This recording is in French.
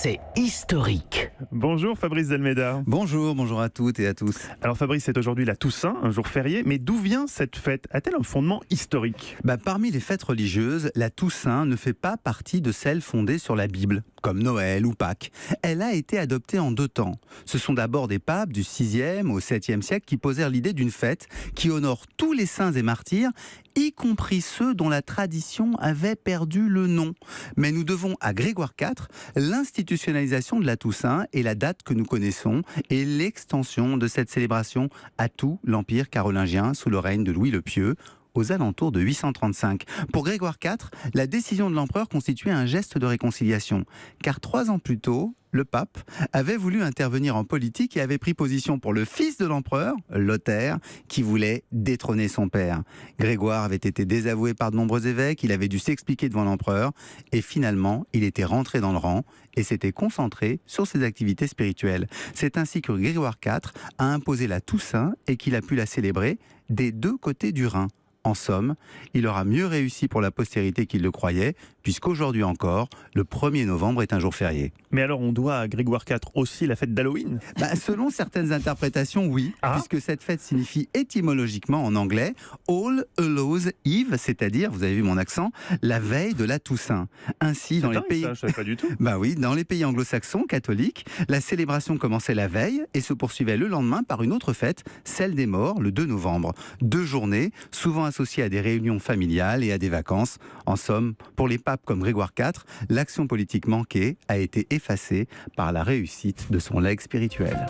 c'est historique. Bonjour Fabrice Delmeda. Bonjour à toutes et à tous. Alors Fabrice, c'est aujourd'hui la Toussaint, un jour férié, mais d'où vient cette fête? A-t-elle un fondement historique? Parmi les fêtes religieuses, la Toussaint ne fait pas partie de celles fondées sur la Bible, comme Noël ou Pâques. Elle a été adoptée en deux temps. Ce sont d'abord des papes du 6e au 7e siècle qui posèrent l'idée d'une fête qui honore tous les saints et martyrs, y compris ceux dont la tradition avait perdu le nom. Mais nous devons à Grégoire IV l'institutionnalisation de la Toussaint et la date que nous connaissons et l'extension de cette célébration à tout l'Empire carolingien sous le règne de Louis le Pieux, aux alentours de 835. Pour Grégoire IV, la décision de l'empereur constituait un geste de réconciliation, car 3 ans plus tôt, le pape avait voulu intervenir en politique et avait pris position pour le fils de l'empereur, Lothaire, qui voulait détrôner son père. Grégoire avait été désavoué par de nombreux évêques, il avait dû s'expliquer devant l'empereur, et finalement, il était rentré dans le rang et s'était concentré sur ses activités spirituelles. C'est ainsi que Grégoire IV a imposé la Toussaint et qu'il a pu la célébrer des deux côtés du Rhin. En somme, il aura mieux réussi pour la postérité qu'il le croyait, puisqu'aujourd'hui encore, le 1er novembre est un jour férié. Mais alors on doit à Grégoire IV aussi la fête d'Halloween? Selon certaines interprétations, oui, puisque cette fête signifie étymologiquement en anglais All Hallows Eve, c'est-à-dire, vous avez vu mon accent, la veille de la Toussaint. Ainsi, dans les pays, ça, je savais pas du tout. Oui, dans les pays anglo-saxons catholiques, la célébration commençait la veille et se poursuivait le lendemain par une autre fête, celle des morts, le 2 novembre. 2 journées, souvent associées à des réunions familiales et à des vacances. En somme, pour les papes comme Grégoire IV, l'action politique manquée a été effacée par la réussite de son legs spirituel.